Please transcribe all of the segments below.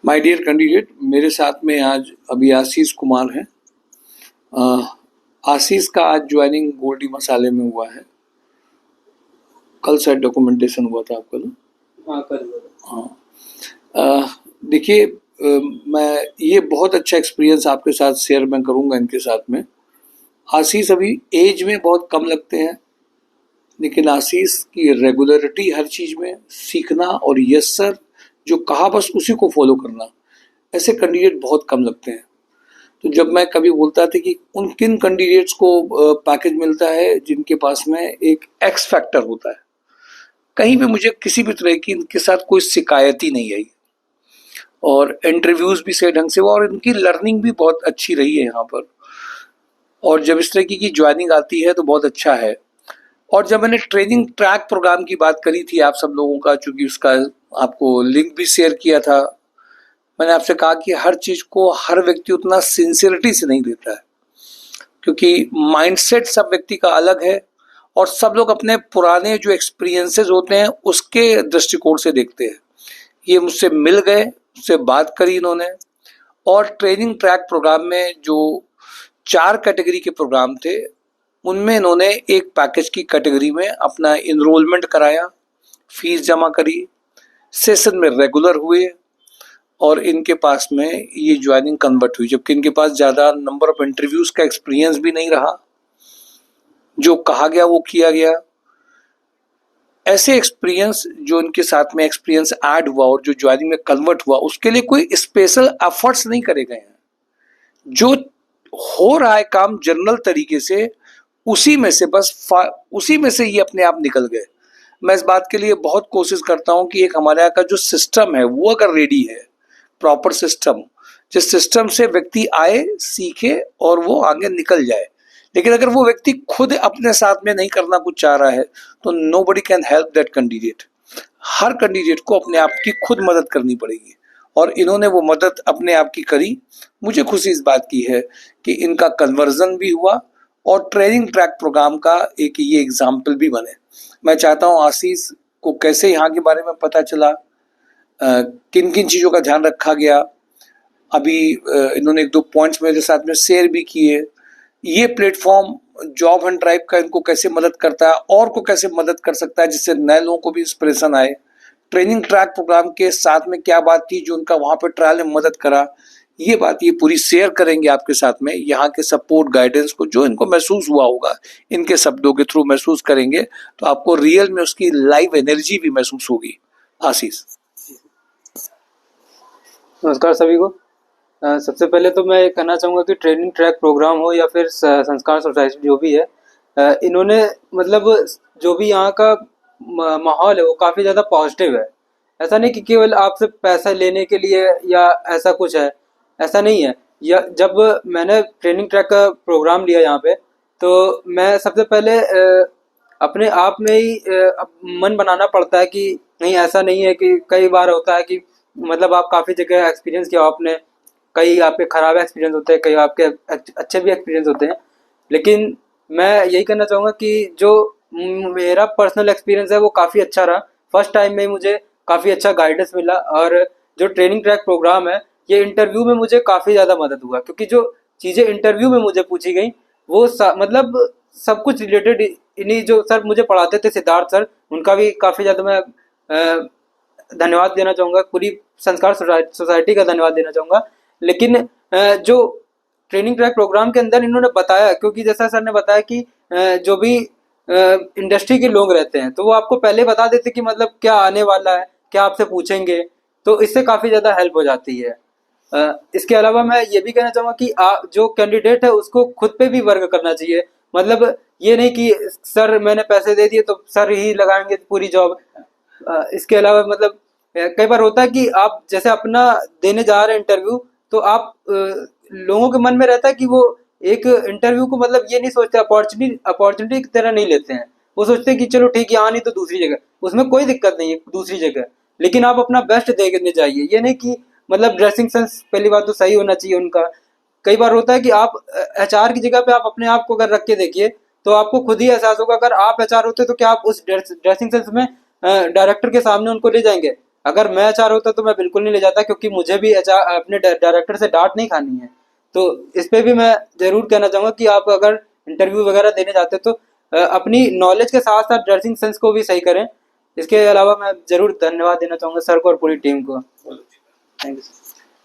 My dear candidate, मेरे साथ में आज अभी आशीष कुमार हैं। आशीष का आज ज्वाइनिंग गोल्डी मसाले में हुआ है। कल शायद डॉक्यूमेंटेशन हुआ था आपका ना? हाँ, कल हुआ था। हाँ। देखिए, मैं ये बहुत अच्छा एक्सपीरियंस आपके साथ शेयर मैं करूंगा इनके साथ में। आशीष अभी एज में बहुत कम लगते हैं, लेकिन आशीष की रेगुलरिटी हर चीज में सीखना और यस सर जो कहा बस उसी को फॉलो करना, ऐसे कैंडिडेट बहुत कम लगते हैं। तो जब मैं कभी बोलता था कि उन किन कैंडिडेट्स को पैकेज मिलता है जिनके पास में एक एक्स फैक्टर होता है, कहीं भी मुझे किसी भी तरह की इनके साथ कोई शिकायत ही नहीं आई और इंटरव्यूज भी सही ढंग से हुआ और इनकी लर्निंग भी बहुत अच्छी रही है यहाँ पर। और जब इस तरह की ज्वाइनिंग आती है तो बहुत अच्छा है। और जब मैंने ट्रेनिंग ट्रैक प्रोग्राम की बात करी थी आप सब लोगों का, चूंकि उसका आपको लिंक भी शेयर किया था, मैंने आपसे कहा कि हर चीज को हर व्यक्ति उतना सिंसियरिटी से नहीं देता है, क्योंकि माइंडसेट सब व्यक्ति का अलग है और सब लोग अपने पुराने जो एक्सपीरियंसेस होते हैं उसके दृष्टिकोण से देखते हैं। ये मुझसे मिल गए, मुझसे बात करी इन्होंने, और ट्रेनिंग ट्रैक प्रोग्राम में जो 4 कैटेगरी के प्रोग्राम थे उनमें इन्होंने एक पैकेज की कैटेगरी में अपना इनरोलमेंट कराया, फीस जमा करी, सेशन में रेगुलर हुए और इनके पास में ये ज्वाइनिंग कन्वर्ट हुई, जबकि इनके पास ज़्यादा नंबर ऑफ इंटरव्यूज का एक्सपीरियंस भी नहीं रहा। जो कहा गया वो किया गया। ऐसे एक्सपीरियंस जो इनके साथ में एक्सपीरियंस ऐड हुआ और जो ज्वाइनिंग में कन्वर्ट हुआ, उसके लिए कोई स्पेशल एफर्ट्स नहीं करे गए हैं। जो हो रहा है काम जनरल तरीके से, उसी में से उसी में से ये अपने आप निकल गए। मैं इस बात के लिए बहुत कोशिश करता हूं कि एक हमारे यहाँ का जो सिस्टम है वो अगर रेडी है, प्रॉपर सिस्टम, जिस सिस्टम से व्यक्ति आए, सीखे और वो आगे निकल जाए। लेकिन अगर वो व्यक्ति खुद अपने साथ में नहीं करना कुछ चाह रहा है तो nobody can help that candidate. Her candidate को अपने आप की खुद मदद करनी पड़ेगी और इन्होंने वो मदद अपने आप की करी। मुझे खुशी इस बात की है कि इनका कन्वर्जन भी हुआ और ट्रेनिंग ट्रैक प्रोग्राम का एक ये एग्जाम्पल भी बने। मैं चाहता हूँ आशीष को कैसे यहाँ के बारे में पता चला, किन किन चीज़ों का ध्यान रखा गया, अभी इन्होंने 1-2 पॉइंट्स मेरे साथ में शेयर भी किए। ये प्लेटफॉर्म जॉब हंट ड्राइव का इनको कैसे मदद करता है और को कैसे मदद कर सकता है, जिससे नए लोगों को भी इंस्पिरेशन आए। ट्रेनिंग ट्रैक प्रोग्राम के साथ में क्या बात थी जो उनका वहाँ पे ट्रायल में मदद करा, ये बात ये पूरी शेयर करेंगे आपके साथ में। यहाँ के सपोर्ट गाइडेंस को जो इनको महसूस हुआ होगा इनके शब्दों के थ्रू महसूस करेंगे तो आपको रियल में उसकी लाइव एनर्जी भी महसूस होगी। आशीष। नमस्कार सभी को। सबसे पहले तो मैं कहना चाहूँगा कि ट्रेनिंग ट्रैक प्रोग्राम हो या फिर संस्कार सोसाइटी जो भी है, इन्होंने मतलब जो भी यहाँ का माहौल है वो काफ़ी ज़्यादा पॉजिटिव है। ऐसा नहीं कि केवल आपसे पैसा लेने के लिए या ऐसा कुछ है, ऐसा नहीं है। या जब मैंने ट्रेनिंग ट्रैक का प्रोग्राम लिया यहाँ पे, तो मैं सबसे पहले अपने आप में ही मन बनाना पड़ता है कि नहीं, ऐसा नहीं है कि कई बार होता है कि मतलब आप काफ़ी जगह एक्सपीरियंस किया आपने, कई आपके ख़राब एक्सपीरियंस होते हैं, कई आपके अच्छे भी एक्सपीरियंस होते हैं। लेकिन मैं यही कहना चाहूँगा कि जो मेरा पर्सनल एक्सपीरियंस है वो काफ़ी अच्छा रहा। फर्स्ट टाइम में मुझे काफ़ी अच्छा गाइडेंस मिला और जो ट्रेनिंग ट्रैक प्रोग्राम है ये इंटरव्यू में मुझे काफ़ी ज़्यादा मदद हुआ, क्योंकि जो चीज़ें इंटरव्यू में मुझे पूछी गई वो मतलब सब कुछ रिलेटेड इन्हीं जो सर मुझे पढ़ाते थे, सिद्धार्थ सर, उनका भी काफ़ी ज़्यादा मैं धन्यवाद देना चाहूँगा, पूरी संस्कार सोसाइटी का धन्यवाद देना चाहूँगा। लेकिन जो ट्रेनिंग ट्रैक प्रोग्राम के अंदर इन्होंने बताया, क्योंकि जैसा सर ने बताया कि जो भी इंडस्ट्री के लोग रहते हैं तो वो आपको पहले बता देते कि मतलब क्या आने वाला है, क्या आपसे पूछेंगे, तो इससे काफ़ी ज़्यादा हेल्प हो जाती है। इसके अलावा मैं ये भी कहना चाहूँगा कि जो कैंडिडेट है उसको खुद पे भी वर्क करना चाहिए। मतलब ये नहीं कि सर मैंने पैसे दे दिए तो सर ही लगाएंगे पूरी जॉब। इसके अलावा मतलब कई बार होता है कि आप जैसे अपना देने जा रहे हैं इंटरव्यू, तो आप लोगों के मन में रहता है कि वो एक इंटरव्यू को मतलब ये नहीं सोचते, अपॉर्चुनिटी की तरह नहीं लेते हैं। वो सोचते हैं कि चलो ठीक है, यहाँ नहीं तो दूसरी जगह, उसमें कोई दिक्कत नहीं है दूसरी जगह, लेकिन आप अपना बेस्ट देने चाहिए। ये नहीं कि मतलब ड्रेसिंग सेंस पहली बात तो सही होना चाहिए उनका। कई बार होता है कि आप एचआर की जगह पे आप अपने आप को अगर रख के देखिए तो आपको खुद ही एहसास होगा, अगर आप एचआर होते तो क्या आप उस ड्रेसिंग सेंस में डायरेक्टर के सामने उनको ले जाएंगे? अगर मैं एचआर होता तो मैं बिल्कुल नहीं ले जाता, क्योंकि मुझे भी एचआर अपने डायरेक्टर से डांट नहीं खानी है। तो इस पे भी मैं जरूर कहना चाहूंगा कि आप अगर इंटरव्यू वगैरह देने जाते तो अपनी नॉलेज के साथ साथ ड्रेसिंग सेंस को भी सही करें। इसके अलावा मैं जरूर धन्यवाद देना चाहूंगा सर को और पूरी टीम को। Thank you.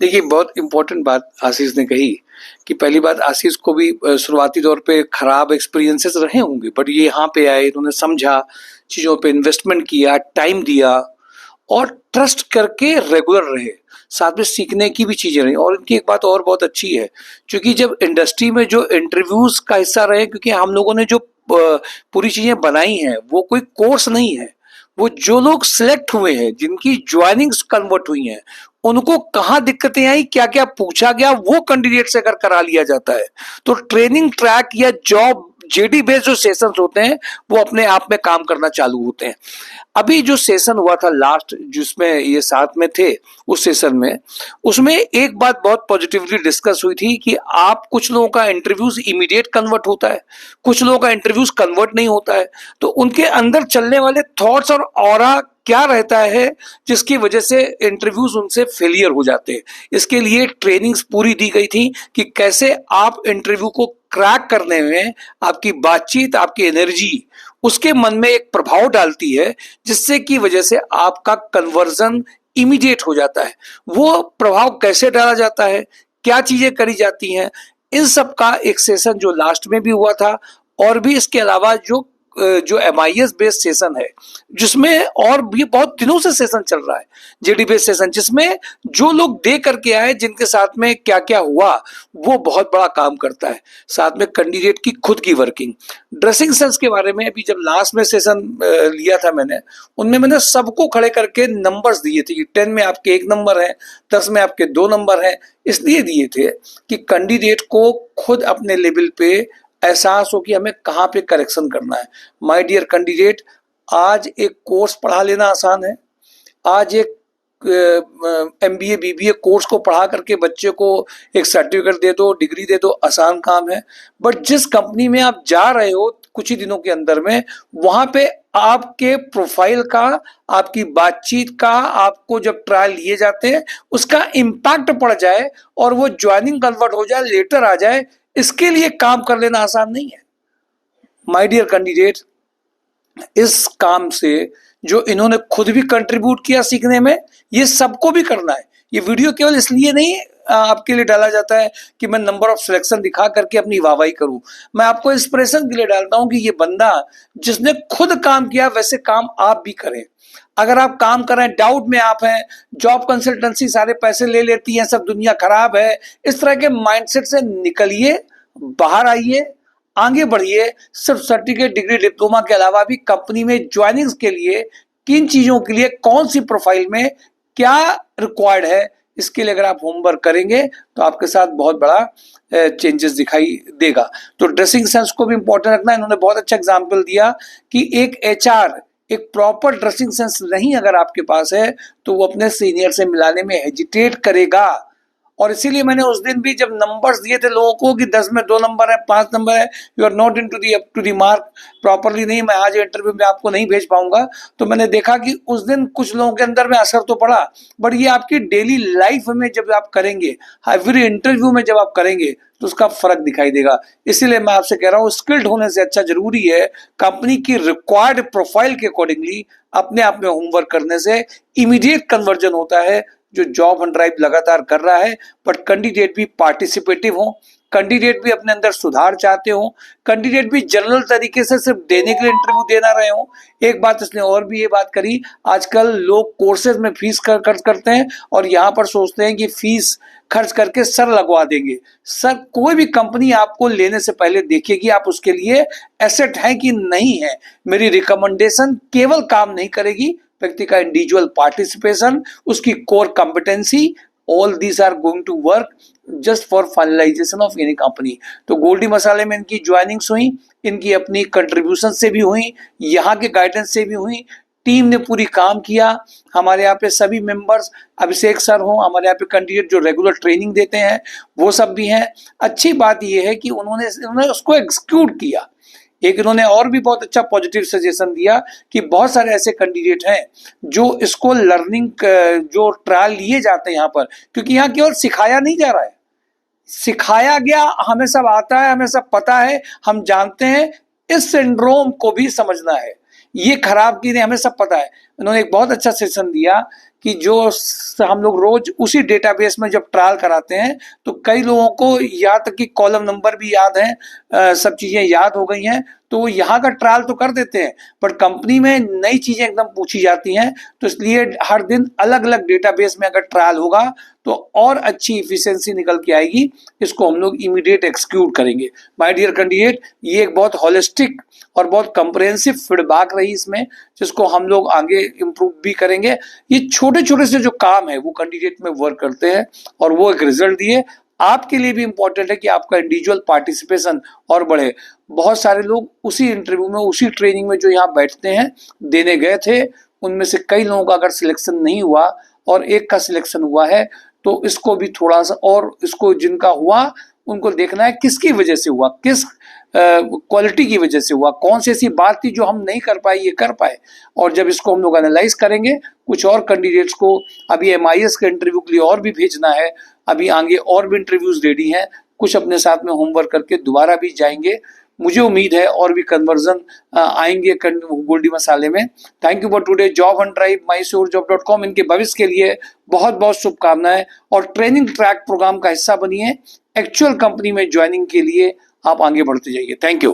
देखिए, बहुत इंपॉर्टेंट बात आशीष ने कही कि पहली बात, आशीष को भी शुरुआती तौर पे खराब एक्सपीरियंसेस रहे होंगे, बट ये यहाँ पे आए, इन्होंने समझा, चीज़ों पे इन्वेस्टमेंट किया, टाइम दिया और ट्रस्ट करके रेगुलर रहे, साथ में सीखने की भी चीज़ें रही। और इनकी एक बात और बहुत अच्छी है, क्योंकि जब इंडस्ट्री में जो इंटरव्यूज़ का हिस्सा रहे, क्योंकि हम लोगों ने जो पूरी चीज़ें बनाई हैं वो कोई कोर्स नहीं है, वो जो लोग सिलेक्ट हुए हैं, जिनकी ज्वाइनिंग्स कन्वर्ट हुई हैं, उनको कहाँ दिक्कतें आई, क्या क्या पूछा गया, वो कैंडिडेट से अगर करा लिया जाता है तो ट्रेनिंग ट्रैक या जॉब जेडी बेस्ड जो सेशंस होते हैं वो अपने आप में काम करना चालू होते हैं। अभी जो सेशन हुआ था लास्ट, जिसमें ये साथ में थे, उस सेशन में, उसमें एक बात बहुत पॉजिटिवली डिस्कस हुई थी कि आप, कुछ लोगों का इंटरव्यूज इमीडिएट कन्वर्ट होता है, कुछ लोगों का इंटरव्यूज कन्वर्ट नहीं होता है। तो उनके अंदर चलने वाले थॉट्स और ऑरा क्या रहता है जिसकी वजह से इंटरव्यूज उनसे फेलियर हो जाते हैं। इसके लिए ट्रेनिंग्स पूरी दी गई थी कि कैसे आप इंटरव्यू को क्रैक करने में आपकी बातचीत, आपकी एनर्जी उसके मन में एक प्रभाव डालती है, जिससे की वजह से आपका कन्वर्जन इमीडिएट हो जाता है। वो प्रभाव कैसे डाला जाता है, क्या चीजें करी जाती हैं, इन सब का एक सेशन जो लास्ट में भी हुआ था, और भी इसके अलावा जो MIS बेस्ड सेशन है, जिसमें और भी बहुत दिनों से सेशन चल रहा है, जेडी बेस्ड सेशन, जिसमें जो लोग दे करके आए, जिनके साथ में क्या क्या हुआ, वो बहुत बड़ा काम करता है। साथ में कैंडिडेट की खुद की वर्किंग, ड्रेसिंग सेंस के बारे में अभी जब लास्ट में सेशन लिया था मैंने, उनमें मैंने सबको खड़े करके नंबर्स दिए थे कि 10 में आपके 1 नंबर है, 10 में आपके 2 नंबर है। इसलिए दिए थे कि कैंडिडेट को खुद अपने लेवल पे एहसास हो कि हमें कहाँ पे करेक्शन करना है। माय डियर कैंडिडेट, आज एक कोर्स पढ़ा लेना आसान है, आज एक MBA BBA कोर्स को पढ़ा करके बच्चे को एक सर्टिफिकेट दे दो, डिग्री दे दो, आसान काम है। बट जिस कंपनी में आप जा रहे हो कुछ ही दिनों के अंदर में, वहां पे आपके प्रोफाइल का, आपकी बातचीत का, आपको जब ट्रायल लिए जाते हैं उसका इम्पैक्ट पड़ जाए और वो ज्वाइनिंग कन्वर्ट हो जाए, लेटर आ जाए, इसके लिए काम कर लेना आसान नहीं है। माय डियर कैंडिडेट, इस काम से जो इन्होंने खुद भी कंट्रीब्यूट किया सीखने में, ये सबको भी करना है। ये वीडियो केवल इसलिए नहीं आपके लिए डाला जाता है कि मैं नंबर ऑफ सिलेक्शन दिखा करके अपनी वाहवाही करूं। मैं आपको इंस्पिरेशन के लिए डालता हूं कि ये बंदा जिसने खुद काम किया, वैसे काम आप भी करें। अगर आप काम कर रहे हैं, डाउट में आप हैं, जॉब कंसल्टेंसी सारे पैसे ले लेती है, सब दुनिया खराब है, इस तरह के माइंडसेट से निकलिए, बाहर आइए, आगे बढ़िए। सिर्फ सर्टिफिकेट, डिग्री, डिप्लोमा के अलावा भी कंपनी में ज्वाइनिंग्स के लिए, किन चीजों के लिए, कौन सी प्रोफाइल में क्या रिक्वायर्ड है, इसके लिए अगर आप होमवर्क करेंगे तो आपके साथ बहुत बड़ा चेंजेस दिखाई देगा। तो ड्रेसिंग सेंस को भी इंपॉर्टेंट रखना। इन्होंने बहुत अच्छा एग्जाम्पल दिया कि एक HR एक प्रॉपर ड्रेसिंग सेंस नहीं अगर आपके पास है तो वो अपने सीनियर से मिलाने में हेजिटेट करेगा। और इसीलिए मैंने उस दिन भी जब नंबर्स दिए थे लोगों को कि 10 में 2 नंबर है, 5 नंबर है, you are not in to the up to the mark properly, नहीं, मैं आज इंटरव्यू में आपको नहीं भेज पाऊंगा, तो मैंने देखा कि उस दिन कुछ लोगों के अंदर में असर तो पड़ा, बट ये आपकी डेली लाइफ में जब आप करेंगे, एवरी इंटरव्यू में जब आप करेंगे तो उसका फर्क दिखाई देगा। इसीलिए मैं आपसे कह रहा हूँ, स्किल्ड होने से अच्छा जरूरी है कंपनी की रिक्वायर्ड प्रोफाइल के अकॉर्डिंगली अपने आप में होमवर्क करने से इमीडिएट कन्वर्जन होता है, जो जॉब ऑन ड्राइव लगातार कर रहा है। बट कैंडिडेट भी पार्टिसिपेटिव हो, कैंडिडेट भी अपने अंदर सुधार चाहते हो, कैंडिडेट भी जनरल तरीके से सिर्फ देने के लिए इंटरव्यू देना रहे हो। एक बात इसने और भी ये बात करी, आजकल लोग कोर्सेज में फीस खर्च करते हैं और यहाँ पर सोचते हैं कि फीस खर्च करके सर लगवा देंगे। सर, कोई भी कंपनी आपको लेने से पहले देखेगी आप उसके लिए एसेट है कि नहीं है। मेरी रिकमेंडेशन केवल काम नहीं करेगी, व्यक्ति का इंडिविजुअल पार्टिसिपेशन, उसकी core competency, all these are going to work just for finalization of any company. तो गोल्डी मसाले में इनकी ज्वाइनिंग्स हुई, इनकी अपनी कंट्रीब्यूशन से भी हुई, यहाँ के गाइडेंस से भी हुई, टीम ने पूरी काम किया। हमारे यहाँ पे सभी मेंबर्स, अभिषेक सर हो, हमारे यहाँ पे कैंडिडेट जो रेगुलर ट्रेनिंग देते हैं वो सब भी हैं। अच्छी बात यह है कि उन्होंने उसको एग्जीक्यूट किया। एक इन्होंने और भी बहुत अच्छा पॉजिटिव सजेशन दिया कि बहुत सारे ऐसे कैंडिडेट हैं जो इसको लर्निंग जो ट्रायल लिए जाते हैं यहाँ पर, क्योंकि यहाँ केवल सिखाया नहीं जा रहा है, सिखाया गया, हमें सब आता है, हमें सब पता है, हम जानते हैं, इस सिंड्रोम को भी समझना है, ये खराब की नहीं, हमें सब पता है। उन्होंने एक बहुत अच्छा सेशन दिया कि जो हम लोग रोज उसी डेटाबेस में जब ट्रायल कराते हैं तो कई लोगों को यहाँ तक कि कॉलम नंबर भी याद है, सब चीजें याद हो गई हैं, तो वो यहाँ का ट्रायल तो कर देते हैं, पर कंपनी में नई चीजें एकदम पूछी जाती हैं, तो इसलिए हर दिन अलग अलग डेटाबेस में अगर ट्रायल होगा तो और अच्छी इफिशियंसी निकल के आएगी, इसको हम लोग इमीडिएट एक्सक्यूट करेंगे। माय डियर कैंडिडेट, ये एक बहुत होलिस्टिक और बहुत कंप्रिहेंसिव फीडबैक रही इसमें, जिसको हम लोग आगे इम्प्रूव भी करेंगे। ये छोटे छोटे से जो काम है वो कैंडिडेट में वर्क करते हैं और वो एक रिजल्ट दिए। आपके लिए भी इंपॉर्टेंट है कि आपका इंडिविजुअल पार्टिसिपेशन और बढ़े। बहुत सारे लोग उसी इंटरव्यू में, उसी ट्रेनिंग में जो यहाँ बैठते हैं, देने गए थे, उनमें से कई लोगों का अगर सिलेक्शन नहीं हुआ और एक का सिलेक्शन हुआ है, तो इसको भी थोड़ा सा, और इसको जिनका हुआ उनको देखना है किसकी वजह से हुआ, किस क्वालिटी की वजह से हुआ, कौन सी ऐसी बात थी जो हम नहीं कर पाए, ये कर पाए। और जब इसको हम लोग एनालाइज करेंगे, कुछ और कैंडिडेट्स को अभी MIS के इंटरव्यू के लिए और भी भेजना है, अभी आगे और भी इंटरव्यूज रेडी हैं, कुछ अपने साथ में होमवर्क करके दोबारा भी जाएंगे। मुझे उम्मीद है और भी कन्वर्जन आएंगे गोल्डी मसाले में। Thank you for today. Job Hunt drive, mysurejob.com, इनके भविष्य के लिए बहुत बहुत शुभकामनाएं, और ट्रेनिंग ट्रैक प्रोग्राम का हिस्सा बनिए। एक्चुअल कंपनी में ज्वाइनिंग के लिए आप आगे बढ़ते जाइए। Thank you.